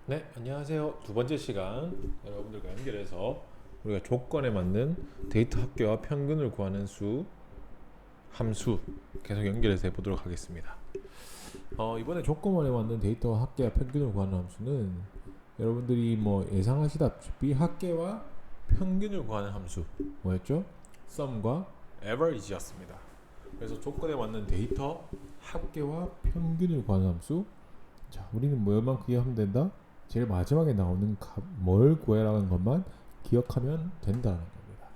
네, 안녕하세요. 두 번째 시간 여러분들과 연결해서 우리가 조건에 맞는 데이터 합계와 평균을 구하는 함수 계속 연결해서 해보도록 하겠습니다. 이번에 조건에 맞는 데이터 합계와 평균을 구하는 함수는 여러분들이 뭐 예상하시다시피 합계와 평균을 구하는 함수 뭐였죠? sum과 average였습니다. 그래서 조건에 맞는 데이터 합계와 평균을 구하는 함수. 자, 우리는 뭐만 기억하면 된다? 제일 마지막에 나오는 뭘 구해라는 것만 기억하면 된다는 겁니다.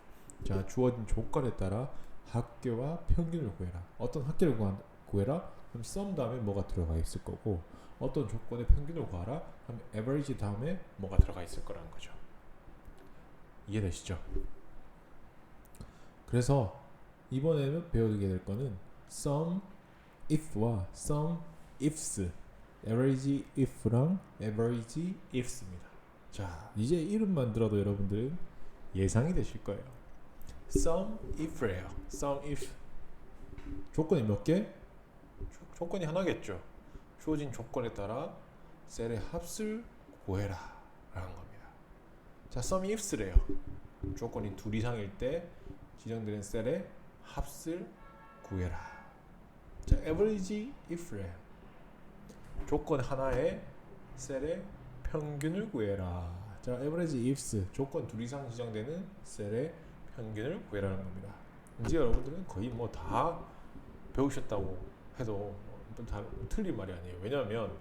자, 주어진 조건에 따라 합계와 평균을 구해라. 어떤 합계를 구해라? 그럼 sum 다음에 뭐가 들어가 있을 거고, 어떤 조건의 평균을 구하라? 그럼 average 다음에 뭐가 들어가 있을 거라는 거죠. 이해되시죠? 그래서 이번에는 배우게 될 거는 sum if와 sum ifs, average if랑 average ifs입니다. 자, 이제 이름만 들어도 여러분들은 예상이 되실 거예요. sum if래요. sum if. 조건이 몇 개? 조건이 하나겠죠. 주어진 조건에 따라 셀의 합을 구해라 라는 겁니다. 자, sum ifs래요. 조건이 둘 이상일 때 지정되는 셀의 합을 구해라. 자, average if래요. 조건 하나에 셀의 평균을 구해라. 자, average ifs 조건 둘 이상 지정되는 셀의 평균을 구해라는 겁니다. 이제 여러분들은 거의 뭐 다 배우셨다고 해도 다 틀린 말이 아니에요. 왜냐하면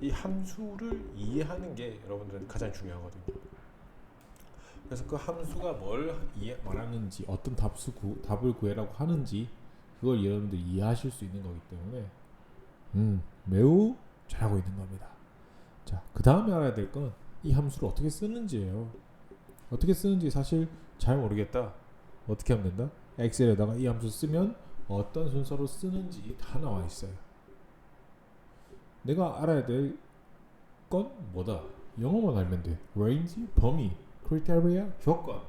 이 함수를 이해하는 게 여러분들은 가장 중요하거든요. 그래서 그 함수가 뭘 말하는지, 어떤 답을 구해라고 하는지 그걸 여러분들이 이해하실 수 있는 거기 때문에 매우 잘하고 있는 겁니다. 자, 그 다음에 알아야 될 건 이 함수를 어떻게 쓰는지예요. 어떻게 쓰는지 사실 잘 모르겠다. 어떻게 하면 된다? 엑셀에다가 이 함수 쓰면 어떤 순서로 쓰는지 다 나와 있어요. 내가 알아야 될 건 뭐다? 영어만 알면 돼. range, 범위, criteria, 조건.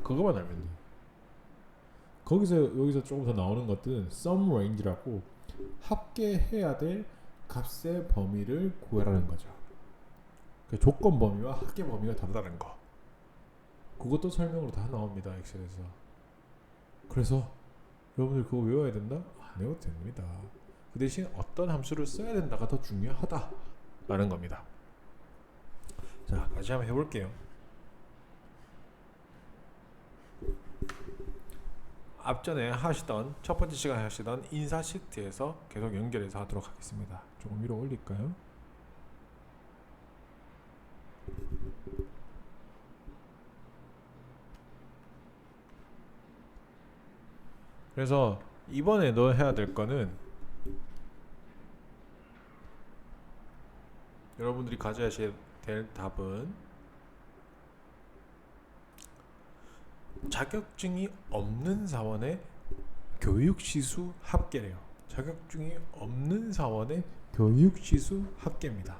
그거만 알면 돼. 여기서 조금 더 나오는 것들은 sum range라고 합계해야 될 값의 범위를 구하라는 거죠. 그 조건 범위와 합계 범위가 다르다는 거. 그것도 설명으로 다 나옵니다. 엑셀에서. 그래서 여러분들 그거 외워야 된다? 안 외워도 됩니다. 그 대신 어떤 함수를 써야 된다가 더 중요하다라는 겁니다. 자, 같이 한번 해볼게요. 앞전에 하시던 첫 번째 시간에 하시던 인사 시트에서 계속 연결해서 하도록 하겠습니다. 조금 위로 올릴까요? 그래서 이번에 너 해야 될 거는 여러분들이 가져야 될 답은 자격증이 없는 사원의 교육시수 합계래요. 자격증이 없는 사원의 교육시수 합계입니다.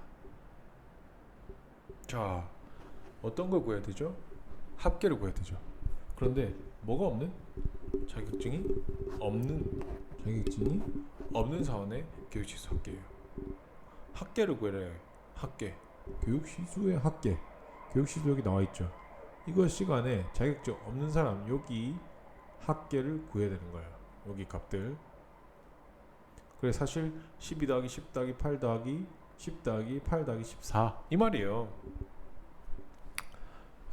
자, 어떤 걸 구해야 되죠? 합계를 구해야 되죠. 그런데 뭐가 없는? 자격증이 없는 사원의 교육시수 합계예요. 합계를 구해라. 합계. 교육시수의 합계. 교육시수 여기 나와 있죠. 이거 시간에 자격증 없는 사람 여기 합계를 구해야 되는 거예요. 여기 값들. 그래 사실 12 더하기 10 더하기 8 더하기 10 더하기 8 더하기 14 이 말이에요.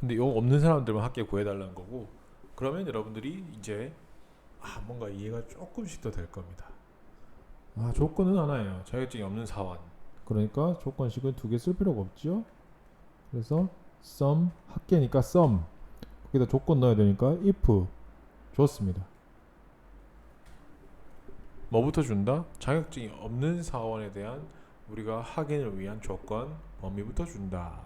근데 이거 없는 사람들만 합계 구해달라는 거고, 그러면 여러분들이 이제 뭔가 이해가 조금씩 더 될 겁니다. 조건은 하나예요. 자격증이 없는 사원. 그러니까 조건식은 두 개 쓸 필요가 없죠. 그래서 sum 합계니까 sum 거기다 조건 넣어야 되니까 if. 좋습니다. 뭐부터 준다? 자격증이 없는 사원에 대한 우리가 확인을 위한 조건 범위부터 준다.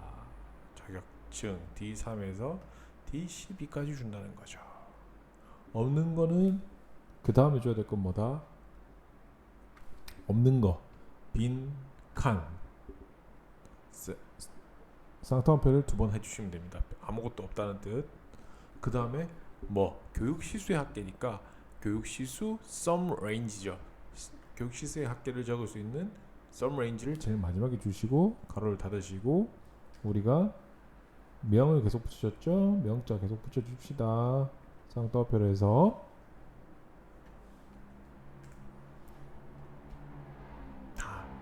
자격증 D3에서 D12까지 준다는 거죠. 없는 거는 그 다음에 줘야 될 건 뭐다? 없는 거 빈 칸 쌍따옴표를 두 번 해주시면 됩니다. 아무것도 없다는 뜻. 그 다음에 뭐 교육시수의 합계니까 교육시수 sum range죠. 교육시수의 합계를 적을 수 있는 some range를 제일 마지막에 주시고 가로를 닫으시고 우리가 명을 계속 붙여줬죠. 명자 계속 붙여줍시다. 쌍따옴표로 해서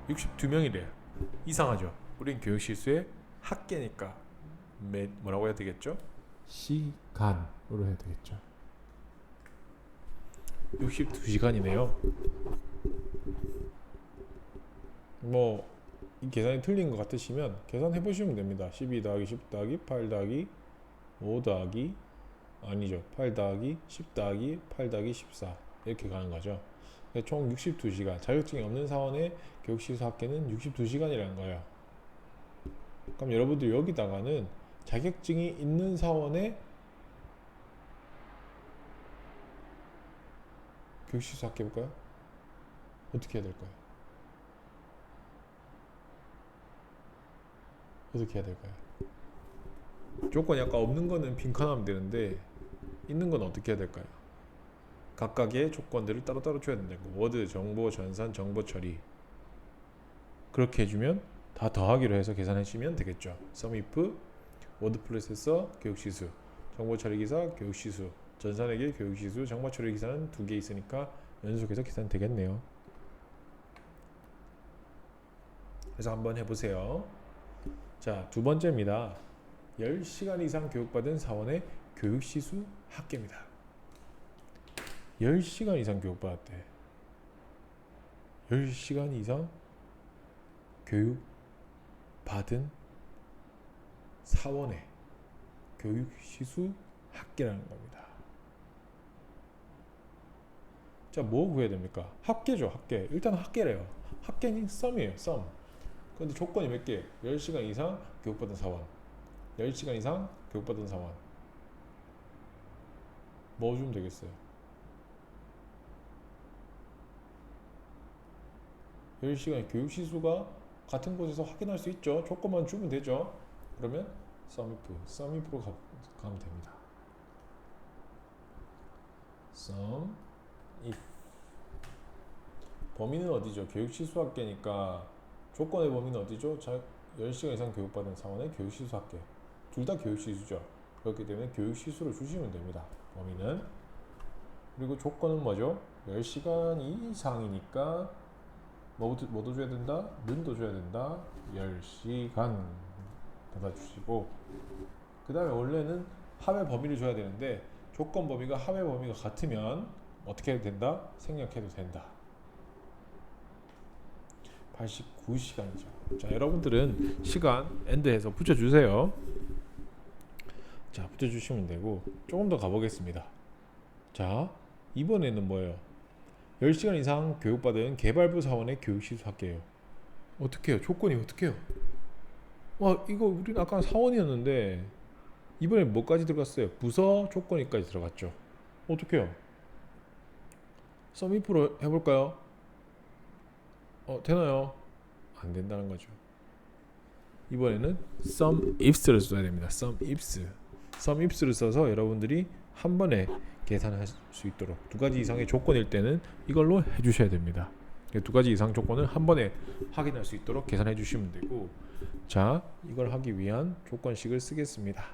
62명이래요. 이상하죠. 우린 교육 실수의 학계니까 뭐라고 해야 되겠죠? 시간으로 해야 되겠죠. 62시간이네요. 뭐 이 계산이 틀린 것 같으시면 계산해 보시면 됩니다. 12 더하기 10 더하기 8 더하기 5 더하기 아니죠. 8 더하기 10 더하기 8 더하기 14 이렇게 가는 거죠. 총 62시간. 자격증이 없는 사원의 교육시수 학계는 62시간이라는 거예요. 그럼 여러분들 여기다가는 자격증이 있는 사원의 교육시수 학계 볼까요? 어떻게 해야 될까요? 어떻게 해야 될까요? 조건이 아까 없는 거는 빈칸하면 되는데 있는 건 어떻게 해야 될까요? 각각의 조건들을 따로따로 줘야 된다는 거. 워드, 정보, 전산, 정보 처리. 그렇게 해주면 다 더하기로 해서 계산해 주시면 되겠죠. sum if 워드 프로세서 교육시수, 정보 처리 기사 교육시수, 전산에게 교육시수, 정보 처리 기사는 2개 있으니까 연속해서 계산 되겠네요. 그래서 한번 해보세요. 자, 두 번째입니다. 10시간 이상 교육받은 사원의 교육시수 학계입니다. 10시간 이상 교육받았대. 10시간 이상 교육받은 사원의 교육시수 학계라는 겁니다. 자, 뭐 구해야 됩니까? 학계죠, 학계. 일단 학계래요. 학계는 썸이에요, 썸. 근데 조건이 몇 개? 10시간 이상 교육받은 사원. 10시간 이상 교육받은 사원. 뭐 주면 되겠어요? 10시간 교육시수가 같은 곳에서 확인할 수 있죠. 조건만 주면 되죠. 그러면 sum if로 가면 됩니다. sum if. 범위는 어디죠? 교육시수 학계니까 조건의 범위는 어디죠? 10시간 이상 교육받은 사원의 교육시수 학계. 둘 다 교육시수죠. 그렇기 때문에 교육시수를 주시면 됩니다. 범위는. 그리고 조건은 뭐죠? 10시간 이상이니까 뭐도 줘야 된다? 는도 줘야 된다. 10시간 닫아주시고 그 다음에 원래는 합의 범위를 줘야 되는데 조건 범위가 합의 범위가 같으면 어떻게 해도 된다? 생략해도 된다. 89시간이죠. 자, 여러분들은 시간 엔드해서 붙여주세요. 자, 붙여주시면 되고 조금 더 가보겠습니다. 자, 이번에는 뭐예요? 10시간 이상 교육받은 개발부 사원의 교육시수 학계예요. 어떻게 해요? 조건이 어떻게 해요? 와, 이거 우리는 아까 사원이었는데 이번에 뭐까지 들어갔어요? 부서 조건이까지 들어갔죠. 어떻게 해요? sum if로 해볼까요? 되나요? 안 된다는 거죠. 이번에는 sum ifs를 써야 됩니다. sum ifs를 써서 여러분들이 한 번에 계산할 수 있도록 두 가지 이상의 조건일 때는 이걸로 해주셔야 됩니다. 두 가지 이상 조건을 한 번에 확인할 수 있도록 계산해 주시면 되고, 자, 이걸 하기 위한 조건식을 쓰겠습니다.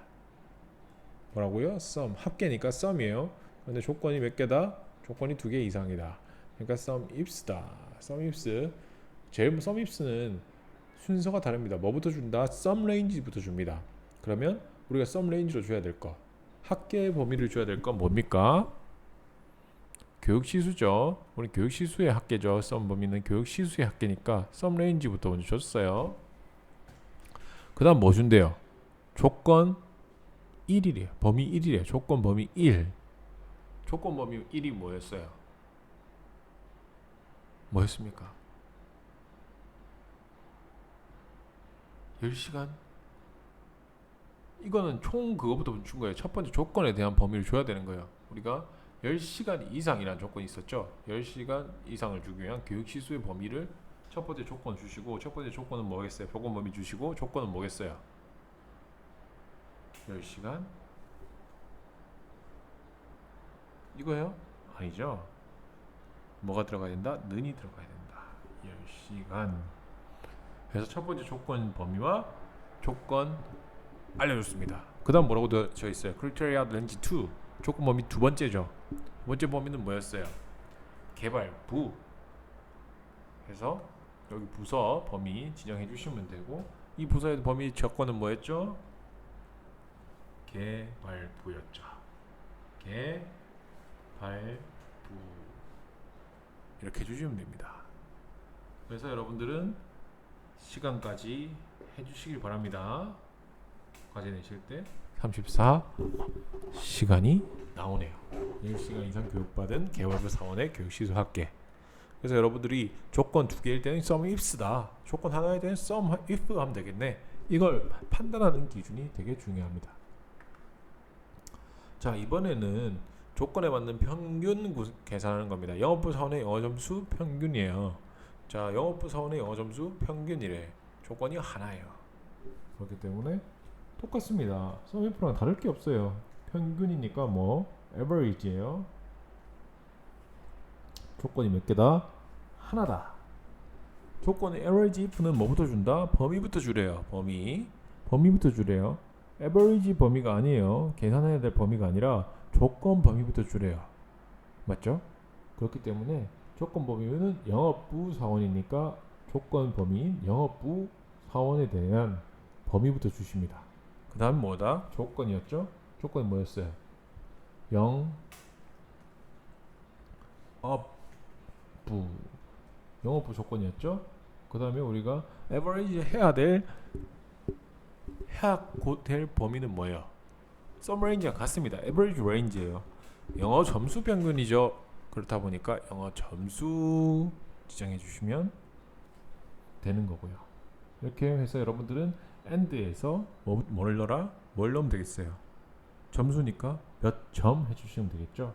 뭐라고요? sum, 합계니까 sum이에요. 근데 조건이 몇 개다? 조건이 2개 이상이다. 그러니까 sum ifs다. sum ifs. sum ifs는 순서가 다릅니다. 뭐부터 준다? sum range부터 줍니다. 그러면 우리가 sum range로 줘야 될 거, 학계의 범위를 줘야 될 건 뭡니까? 교육시수죠. 우리 교육시수의 학계죠. sum 범위는 교육시수의 학계니까 sum range부터 먼저 줬어요. 그 다음 뭐 준대요? 조건 1이래요. 범위 1이래요. 조건 범위 1. 조건 범위 1이 뭐였어요? 뭐였습니까? 10시간? 이거는 총 그거부터 준 거예요. 첫 번째 조건에 대한 범위를 줘야 되는 거예요. 우리가 10시간 이상이라는 조건이 있었죠. 10시간 이상을 주기 위한 교육시수의 범위를 첫 번째 조건 주시고, 첫 번째 조건은 뭐겠어요? 조건 범위 주시고, 조건은 뭐겠어요? 10시간? 이거예요? 아니죠. 뭐가 들어가야 된다? 는이 들어가야 된다. 10시간 그래서 첫 번째 조건 범위와 조건 알려줬습니다. 그 다음 뭐라고 되어 있어요? Criteria Range 2 조건 범위 두 번째죠. 두 번째 범위는 뭐였어요? 개발부. 그래서 여기 부서 범위 지정해 주시면 되고, 이 부서의 범위 조건은 뭐였죠? 개발부였죠. 개발부 이렇게 해주시면 됩니다. 그래서 여러분들은 시간까지 해주시길 바랍니다. 과제 내실 때 34시간이 나오네요. 10시간 이상 교육받은 개발부 사원의 교육시설 학계. 그래서 여러분들이 조건 두 개일 때는 sum ifs다, 조건 하나일 때는 sum if 하면 되겠네. 이걸 판단하는 기준이 되게 중요합니다. 자, 이번에는 조건에 맞는 평균 계산하는 겁니다. 영업부 사원의 영어 점수 평균이에요. 자, 영업부 사원의 영어 점수 평균이래. 조건이 하나예요. 그렇기 때문에 똑같습니다. sum if랑 다를 게 없어요. 평균이니까 뭐 average예요. 조건이 몇 개다? 하나다. 조건의 average if는 뭐부터 준다? 범위부터 주래요. 범위부터 주래요. average 범위가 아니에요. 계산해야 될 범위가 아니라 조건 범위부터 주래요. 맞죠? 그렇기 때문에 조건 범위는 영업부 사원이니까 조건 범위인 영업부 사원에 대한 범위부터 주십니다. 그 다음 뭐다? 조건이었죠? 조건이 뭐였어요? 영업부 조건이었죠? 그 다음에 우리가 average 해야 될 범위는 뭐예요? sum range랑 같습니다. average range예요. 영어 점수 평균이죠. 그렇다 보니까 영어 점수 지정해 주시면 되는 거고요. 이렇게 해서 여러분들은 and에서 뭘 넣으면 되겠어요? 점수니까 몇 점 해주시면 되겠죠.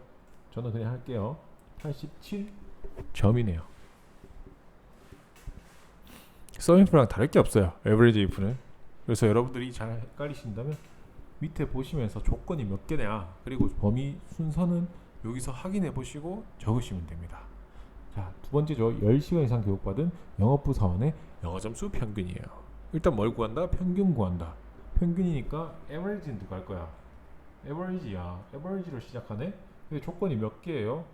저는 그냥 할게요. 87점이네요. sum if랑 다를 게 없어요. average if는. 그래서 여러분들이 잘 헷갈리신다면 밑에 보시면서 조건이 몇 개냐, 그리고 범위 순서는 여기서 확인해 보시고 적으시면 됩니다. 자, 두 번째죠. 10시간 이상 교육받은 영업부 사원의 영어 점수 평균이에요. 일단 뭘 구한다? 평균 구한다. 평균이니까 average는 누가 할 거야? average야. average로 시작하네? 근데 조건이 몇 개예요?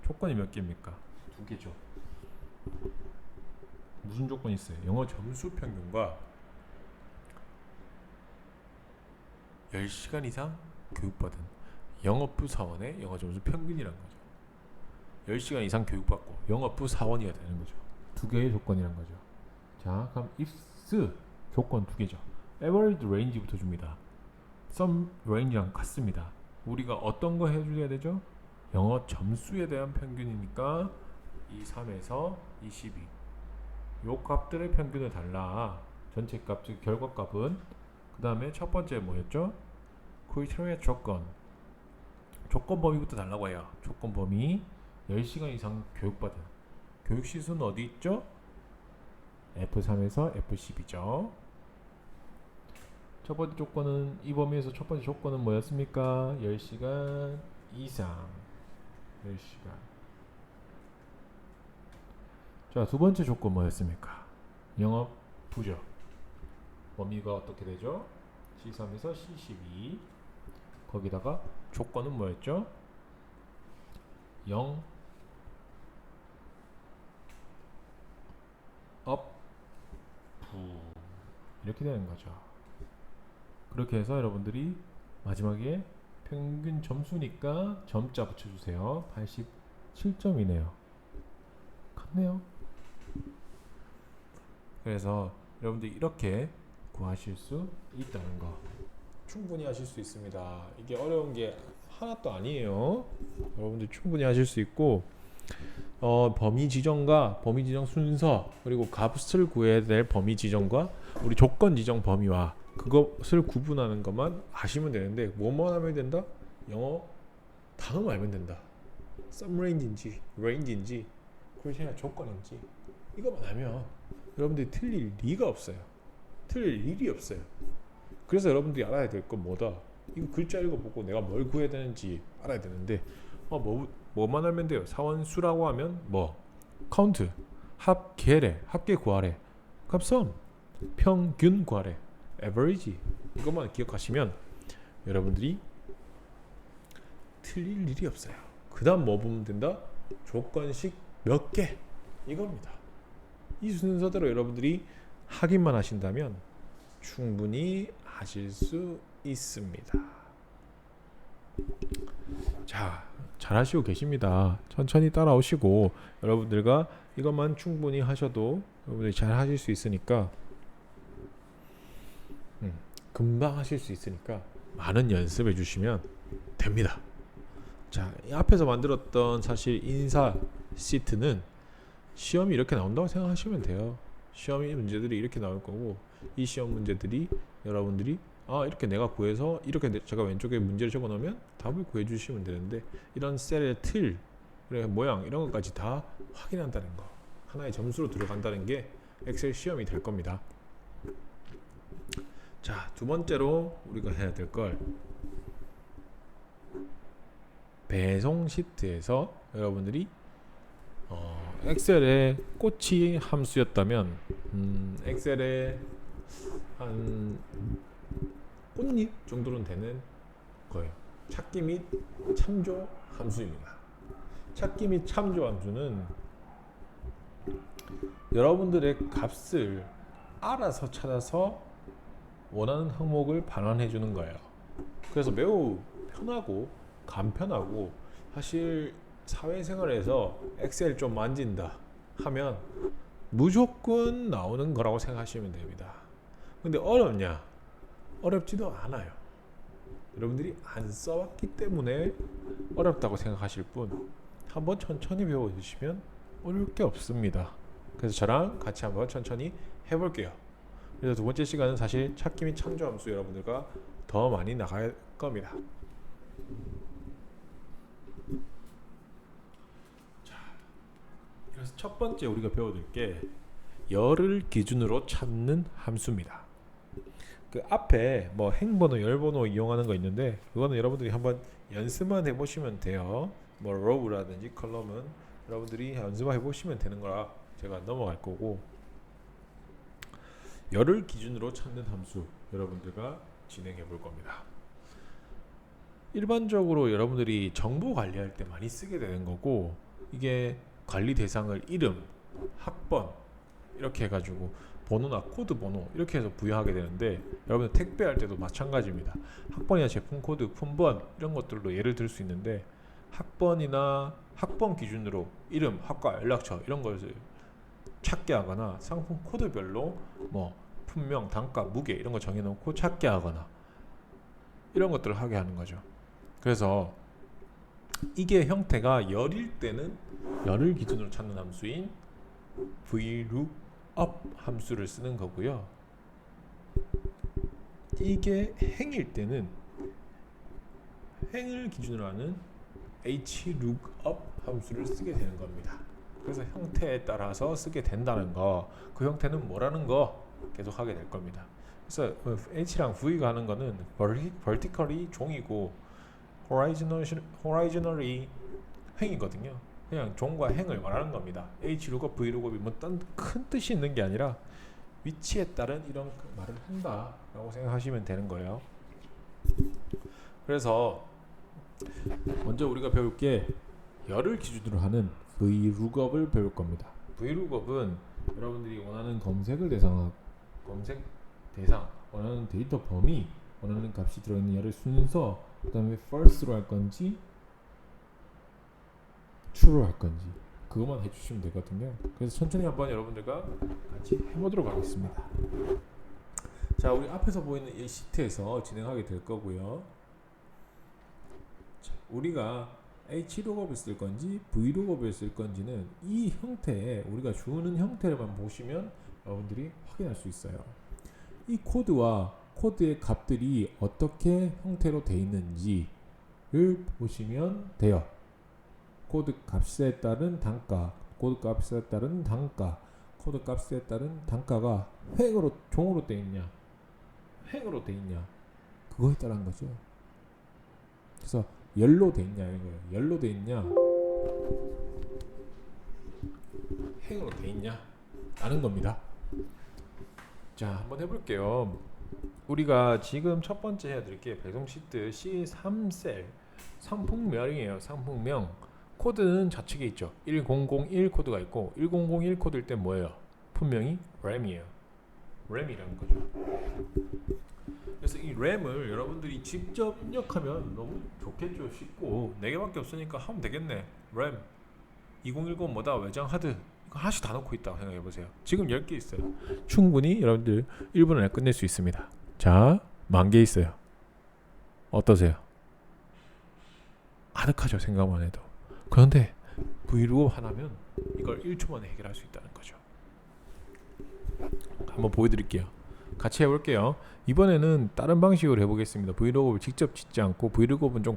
조건이 몇 개입니까? 두 개죠. 무슨 조건이 있어요? 영어 점수 평균과 10시간 이상 교육받은 영업부 사원의 영어 점수 평균이란 거죠. 10시간 이상 교육받고 영업부 사원이어야 되는 거죠. 두 개의 조건이란 거죠. 자, 그럼 ifs 조건 두 개죠. average range부터 줍니다. sum range랑 같습니다. 우리가 어떤 거 해줘야 되죠? 영어 점수에 대한 평균이니까 23에서 22. 요 값들의 평균을 달라. 전체 값, 즉 결과값은. 그 다음에 첫 번째 뭐였죠? criteria 조건. 조건 범위부터 달라고 해요. 조건 범위 10시간 이상 교육받은 교육시수는 어디 있죠? F3에서 F10이죠. 첫 번째 조건은, 이 범위에서 첫 번째 조건은 뭐였습니까? 10시간 이상 10시간. 자, 두 번째 조건 뭐였습니까? 영업부죠. 범위가 어떻게 되죠? C3에서 C12. 거기다가 조건은 뭐였죠? 영업부 이렇게 되는 거죠. 그렇게 해서 여러분들이 마지막에 평균 점수니까 점자 붙여주세요. 87점이네요. 같네요. 그래서 여러분들이 이렇게 구하실 수 있다는 거 충분히 하실 수 있습니다. 이게 어려운 게 하나도 아니에요. 여러분들 충분히 하실 수 있고, 범위 지정과 범위 지정 순서, 그리고 값을 구해야 될 범위 지정과 우리 조건 지정 범위와 그것을 구분하는 것만 아시면 되는데, 뭐만 하면 된다? 영어 단어만 알면 된다. sum range인지 range인지 criteria 조건인지 이것만 하면 여러분들이 틀릴 리가 없어요. 틀릴 일이 없어요. 그래서 여러분들이 알아야 될 건 뭐다? 이거 글자 읽어보고 내가 뭘 구해야 되는지 알아야 되는데, 뭐만 하면 돼요? 사원 수라고 하면 뭐 카운트, 합계래, 합계 구하래. 값은 평균 과래 average 이것만 기억하시면 여러분들이 틀릴 일이 없어요. 그 다음 뭐 보면 된다? 조건식 몇 개 이겁니다. 이 순서대로 여러분들이 확인만 하신다면 충분히 하실 수 있습니다. 자, 잘 하시고 계십니다. 천천히 따라오시고 여러분들과 이것만 충분히 하셔도 여러분들이 잘 하실 수 있으니까 금방 하실 수 있으니까 많은 연습해 주시면 됩니다. 자, 이 앞에서 만들었던 사실 인사 시트는 시험이 이렇게 나온다고 생각하시면 돼요. 시험이 문제들이 이렇게 나올 거고 이 시험 문제들이 여러분들이 이렇게 내가 구해서 이렇게 제가 왼쪽에 문제를 적어 놓으면 답을 구해 주시면 되는데 이런 셀의 틀, 모양 이런 것까지 다 확인한다는 거 하나의 점수로 들어간다는 게 엑셀 시험이 될 겁니다. 자, 두 번째로 우리가 해야 될 걸 배송 시트에서 여러분들이 엑셀의 꽃이 함수였다면 엑셀의 한 꽃잎 정도는 되는 거예요. 찾기 및 참조 함수입니다. 찾기 및 참조 함수는 여러분들의 값을 알아서 찾아서 원하는 항목을 반환해 주는 거예요. 그래서 매우 편하고 간편하고 사실 사회생활에서 엑셀 좀 만진다 하면 무조건 나오는 거라고 생각하시면 됩니다. 근데 어렵냐? 어렵지도 않아요. 여러분들이 안 써왔기 때문에 어렵다고 생각하실 뿐 한번 천천히 배워주시면 어려울 게 없습니다. 그래서 저랑 같이 한번 천천히 해볼게요. 그래서 두 번째 시간은 사실 찾기 및 참조 함수 여러분들과 더 많이 나갈 겁니다. 자, 그래서 첫 번째 우리가 배워둘 게 열을 기준으로 찾는 함수입니다. 그 앞에 뭐 행번호, 열번호 이용하는 거 있는데 그거는 여러분들이 한번 연습만 해보시면 돼요. 뭐 로우라든지 컬럼은 여러분들이 연습만 해보시면 되는 거라 제가 넘어갈 거고 열을 기준으로 찾는 함수 여러분들과 진행해 볼 겁니다. 일반적으로 여러분들이 정보 관리할 때 많이 쓰게 되는 거고 이게 관리 대상을 이름, 학번 이렇게 해가지고 번호나 코드 번호 이렇게 해서 부여하게 되는데 여러분들 택배할 때도 마찬가지입니다. 학번이나 제품 코드, 품번 이런 것들로 예를 들 수 있는데 학번이나 학번 기준으로 이름, 학과, 연락처 이런 것을 찾게 하거나 상품 코드별로 뭐 품명, 단가, 무게 이런 거 정해놓고 찾게 하거나 이런 것들을 하게 하는 거죠. 그래서 이게 형태가 열일 때는 열을 기준으로 찾는 함수인 VLOOKUP 함수를 쓰는 거고요. 이게 행일 때는 행을 기준으로 하는 HLOOKUP 함수를 쓰게 되는 겁니다. 그래서 형태에 따라서 쓰게 된다는 거, 그 형태는 뭐라는 거 계속 하게 될 겁니다. 그래서 H랑 V가 하는 거는 vertically 종이고 horizontally 행이거든요. 그냥 종과 행을 말하는 겁니다. HLOOKUP, VLOOKUP이 뭐 큰 뜻이 있는 게 아니라 위치에 따른 이런 말을 한다라고 생각하시면 되는 거예요. 그래서 먼저 우리가 배울 게 열을 기준으로 하는 VLOOKUP을 배울 겁니다. VLOOKUP은 여러분들이 원하는 검색 대상, 원하는 데이터 범위, 원하는 값이 들어있는 열의 순서, 그 다음에 false로 할 건지 true로 할 건지 그것만 해주시면 되거든요. 그래서 천천히 한번 여러분들과 같이 해보도록 하겠습니다. 자, 우리 앞에서 보이는 이 시트에서 진행하게 될 거고요. 자, 우리가 HLOOKUP을 쓸 건지 VLOOKUP을 쓸 건지는 이 형태에 우리가 주는 형태를만 보시면 여러분들이 확인할 수 있어요. 이 코드와 코드의 값들이 어떻게 형태로 되어 있는지를 보시면 돼요. 코드 값에 따른 단가, 코드 값에 따른 단가, 코드 값에 따른 단가가 행으로 종으로 되어 있냐, 행으로 되어 있냐, 그거에 따른 거죠. 그래서 열로 되어 있냐 이거예요. 열로 되어 있냐, 행으로 되어 있냐, 라는 겁니다. 자, 한번 해볼게요. 우리가 지금 첫 번째 해드릴 게 배송 시트 C3셀 상품명이에요. 상품명 코드는 좌측에 있죠. 1001 코드가 있고 1001 코드일 때 뭐예요? 분명히 RAM이에요. RAM이라는 거죠. 그래서 이 RAM을 여러분들이 직접 입력하면 너무 좋겠죠. 쉽고 4개밖에 없으니까 하면 되겠네. RAM 2010 뭐다 외장 하드 이거 하나씩 다 넣고 있다고 생각해보세요. 지금 10개 있어요. 충분히 여러분들 1분 안에 끝낼 수 있습니다. 자, 10,000개 있어요. 어떠세요? 아득하죠, 생각만 해도. 그런데 브이로그 하나면 이걸 1초 만에 해결할 수 있다는 거죠. 한번 보여드릴게요. 같이 해볼게요. 이번에는 다른 방식으로 해보겠습니다. 브이로그를 직접 짓지 않고 브이로그는 좀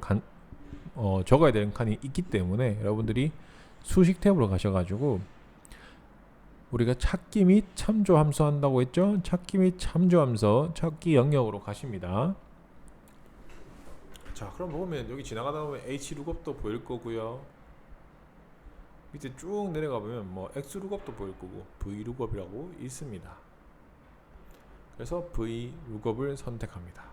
적어야 되는 칸이 있기 때문에 여러분들이 수식 탭으로 가셔가지고 우리가 찾기 및 참조 함수 한다고 했죠? 찾기 및 참조 함수 찾기 영역으로 가십니다. 자, 그럼 보면 여기 지나가다 보면 HLOOKUP도 보일 거고요. 밑에 쭉 내려가 보면 뭐 XLOOKUP도 보일 거고 VLOOKUP이라고 있습니다. 그래서 VLOOKUP을 선택합니다.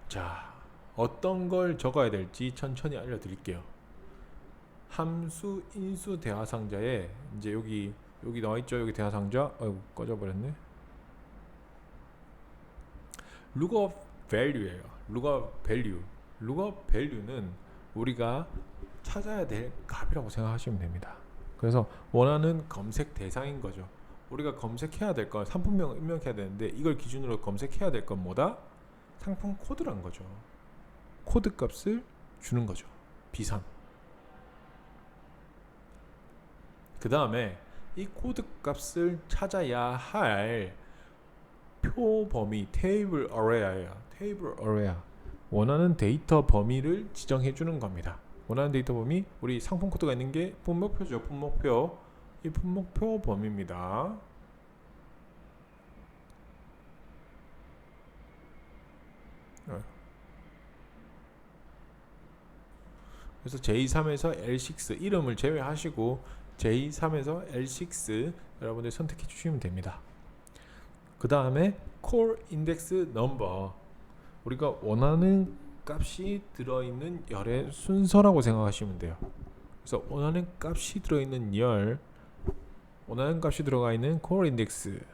자, 어떤 걸 적어야 될지 천천히 알려드릴게요. 함수 인수 대화 상자에 이제 여기 나와 있죠. 여기 대화 상자. 아이고 꺼져버렸네. lookup value예요. lookup value. lookup value는 우리가 찾아야 될 값이라고 생각하시면 됩니다. 그래서 원하는 검색 대상인 거죠. 우리가 검색해야 될 건 상품명을 입력해야 되는데 이걸 기준으로 검색해야 될 건 뭐다? 상품 코드란 거죠. 코드 값을 주는 거죠. B3. 그 다음에 이 코드 값을 찾아야 할 표 범위 테이블 어레이예요. 테이블 어레이. 원하는 데이터 범위를 지정해 주는 겁니다. 원하는 데이터 범위 우리 상품 코드가 있는 게 품목표죠. 품목표. 이 품목표 범위입니다. 그래서 J3에서 L6 이름을 제외하시고 J3에서 L6 여러분들 선택해 주시면 됩니다. 그 다음에 core index number 우리가 원하는 값이 들어있는 열의 순서라고 생각하시면 돼요. 그래서 원하는 값이 들어있는 열 원하는 값이 들어가 있는 core index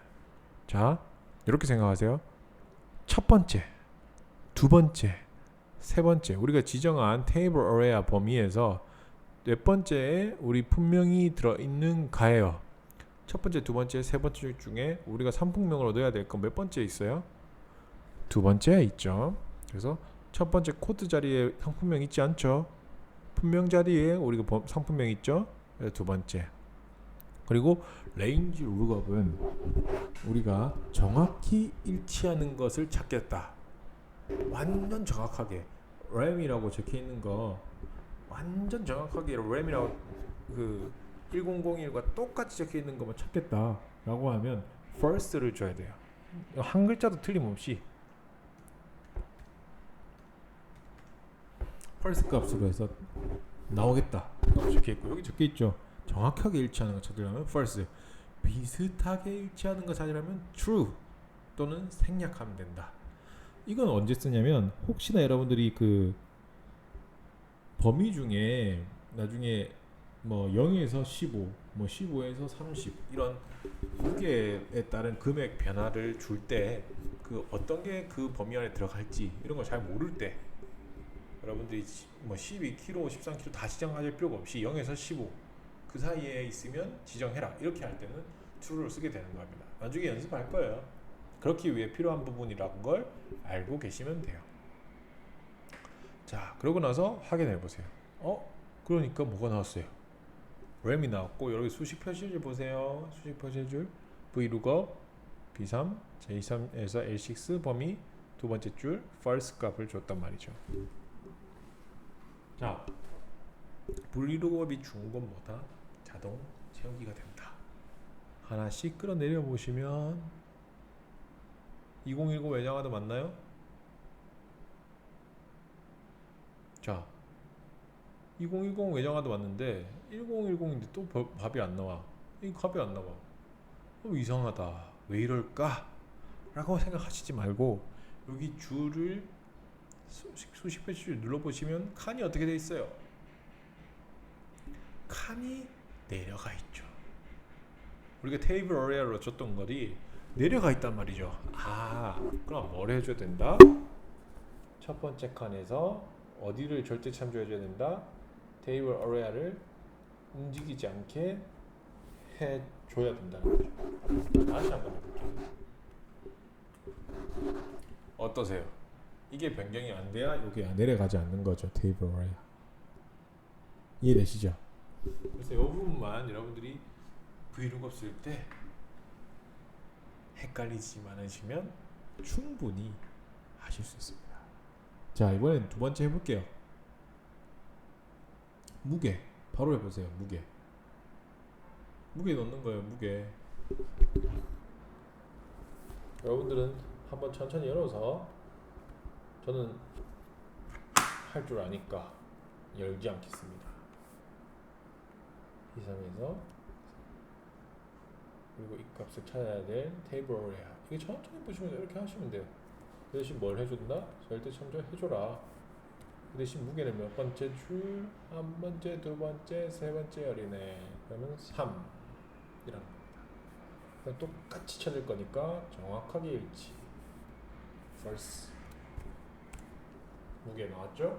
자 이렇게 생각하세요. 첫 번째 두 번째 세 번째 우리가 지정한 table array 범위에서 몇 번째에 우리 분명히 들어있는 가예요. 첫 번째, 두 번째, 세 번째 중에 우리가 상품명으로 넣어야 될 건 몇 번째 있어요? 두 번째에 있죠. 그래서 첫 번째 코드 자리에 상품명 있지 않죠? 품명 자리에 우리가 상품명 있죠? 두 번째. 그리고 range lookup은 우리가 정확히 일치하는 것을 찾겠다. 완전 정확하게 RAM이라고 적혀 있는 거 완전 정확하게 RAM이라고 그 1001과 똑같이 적혀 있는 것만 찾겠다 라고 하면 first를 줘야 돼요. 한 글자도 틀림없이 first 값으로 해서 나오겠다 라고 적혀 있고 여기 적혀 있죠. 정확하게 일치하는 거 찾으려면 first 비슷하게 일치하는 거 찾으려면 true 또는 생략하면 된다. 이건 언제 쓰냐면 혹시나 여러분들이 그 범위 중에 나중에 뭐 0에서 15, 뭐 15에서 30 이런 무게에 따른 금액 변화를 줄 때 그 어떤 게 그 범위 안에 들어갈지 이런 걸 잘 모를 때 여러분들이 뭐 12kg, 13kg 다 지정하실 필요가 없이 0에서 15 그 사이에 있으면 지정해라 이렇게 할 때는 true를 쓰게 되는 겁니다. 나중에 연습할 거예요. 그렇기 위해 필요한 부분이라는 걸 알고 계시면 돼요. 자, 그러고 나서 확인해 보세요. 그러니까 뭐가 나왔어요? RAM이 나왔고 여기 수식 표시줄 보세요. 수식 표시줄 VLOOKUP B3 J3에서 L6 범위 두 번째 줄 false 값을 줬단 말이죠. 자, VLOOKUP이 준 건 뭐다? 자동 채우기가 된다. 하나씩 끌어내려 보시면 2010 외장하드 맞나요? 자, 2010 외장하드 맞는데 1010인데 또 답이 안 나와. 이 값이 안 나와. 이상하다, 왜 이럴까? 라고 생각하시지 말고 여기 줄을 수십 페이지를 눌러보시면 칸이 어떻게 돼 있어요? 칸이 내려가 있죠. 우리가 테이블 어레아로 줬던 것이 내려가 있단 말이죠. 그럼 뭘 해줘야 된다? 첫 번째 칸에서 어디를 절대 참조해줘야 된다? 테이블 어레아를 움직이지 않게 해줘야 된다는 거죠. 다시 한번 해볼게요. 어떠세요? 이게 변경이 안 돼야 여기 내려가지 않는 거죠. 테이블 어레아. 이해되시죠? 그래서 이 부분만 여러분들이 브이룩업 쓸 때 헷갈리지 않으시면 충분히 하실 수 있습니다. 자, 이번엔 두 번째 해볼게요. 무게 바로 해보세요. 무게 넣는 거예요. 무게. 여러분들은 한번 천천히 열어서, 저는 할 줄 아니까 열지 않겠습니다. 이 상에서 그리고 이 값을 찾아야 될 테이블 어레아. 이게 천천히 보시면 이렇게 하시면 돼요. 그 대신 뭘 해준다? 절대 참조해줘라. 그 대신 무게는 몇 번째 줄? 한 번째, 두 번째, 세 번째 열이네. 그러면 3이라는 겁니다. 그냥 똑같이 찾을 거니까 정확하게 일치. first. 무게 나왔죠?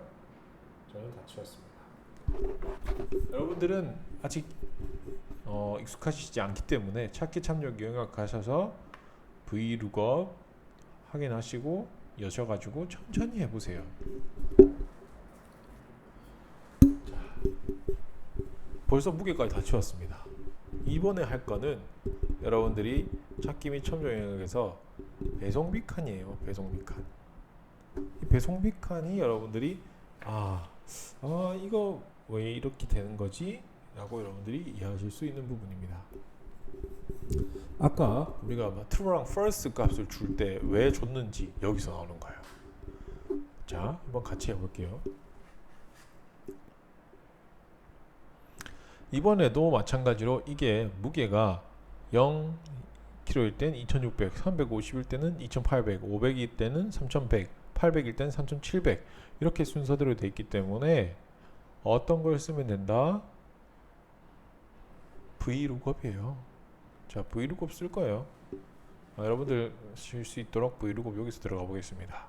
저는 다 치웠습니다. 여러분들은 아직 익숙하시지 않기 때문에 찾기 참조 영역 가셔서 브이룩업 확인하시고 여셔가지고 천천히 해보세요. 자, 벌써 무게까지 다 치웠습니다. 이번에 할 거는 여러분들이 찾기 및 참조 영역에서 배송비 칸이에요. 배송비 칸. 이 배송비 칸이 여러분들이 이거 왜 이렇게 되는 거지? 라고 여러분들이 이해하실 수 있는 부분입니다. 아까 우리가 true랑 false 값을 줄 때 왜 줬는지 여기서 나오는 거예요. 자, 한번 같이 해볼게요. 이번에도 마찬가지로 이게 무게가 0kg일 땐 2600, 350일 때는 2800, 500일 때는 3100, 800일 때는 3700 이렇게 순서대로 되어 있기 때문에 어떤 걸 쓰면 된다? 브이룩업이에요. 자, 브이룩업 쓸 거예요. 여러분들 쓸 수 있도록 브이룩업 여기서 들어가 보겠습니다.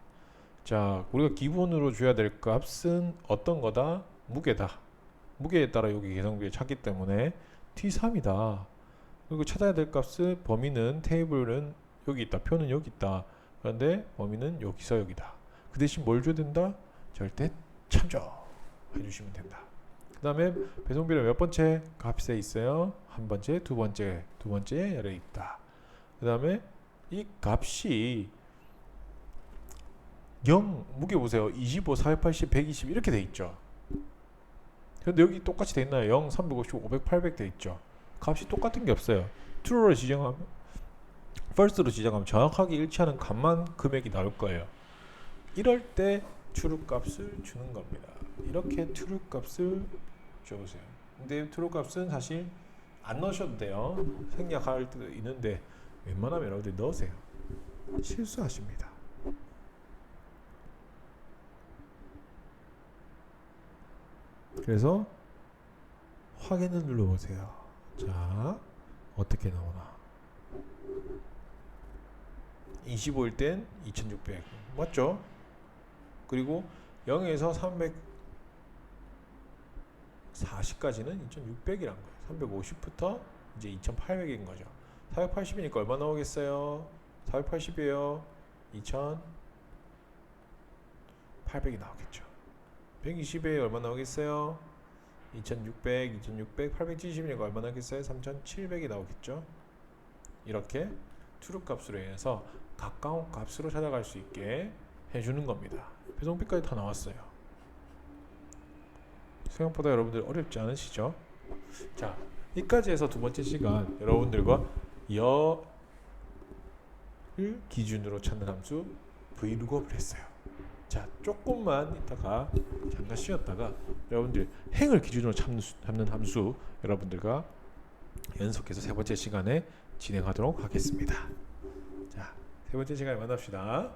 자, 우리가 기본으로 줘야 될 값은 어떤 거다? 무게다. 무게에 따라 여기 계산비를 찾기 때문에 T3이다. 그리고 찾아야 될 값은 범위는 테이블은 여기 있다. 표는 여기 있다. 그런데 범위는 여기서 여기다. 그 대신 뭘 줘야 된다? 절대 참조 해주시면 된다. 그 다음에 배송비를 몇 번째 값에 있어요? 한 번째, 두 번째 열에 있다. 그 다음에 이 값이 0, 무게 보세요. 25, 480, 120 이렇게 돼 있죠. 근데 여기 똑같이 돼 있나요? 0, 350, 500, 800 돼 있죠. 값이 똑같은 게 없어요. true로 지정하면, false로 지정하면 정확하게 일치하는 값만 금액이 나올 거예요. 이럴 때 true 값을 주는 겁니다. 이렇게 true 값을 줘보세요. 근데 true 값은 사실 안 넣으셔도 돼요. 생략할 때도 있는데 웬만하면 여러분들이 넣으세요. 실수하십니다. 그래서 확인을 눌러보세요. 자, 어떻게 나오나? 25일 땐 2600 맞죠? 그리고 0에서 340까지는 2600이란 거예요. 350부터 이제 2800인 거죠. 480이니까 얼마 나오겠어요? 480이에요. 2800이 나오겠죠. 120에 얼마 나오겠어요? 2600, 870이니까 얼마 나오겠어요? 3700이 나오겠죠. 이렇게 true 값으로 해서 가까운 값으로 찾아갈 수 있게 해주는 겁니다. 배송비까지 다 나왔어요. 생각보다 여러분들 어렵지 않으시죠? 자, 여기까지 해서 두 번째 시간 여러분들과 여를 기준으로 찾는 함수 브이룩업을 했어요. 자, 조금만 있다가 잠깐 쉬었다가 여러분들 행을 기준으로 찾는 함수 여러분들과 연속해서 세 번째 시간에 진행하도록 하겠습니다. 자, 세 번째 시간에 만납시다.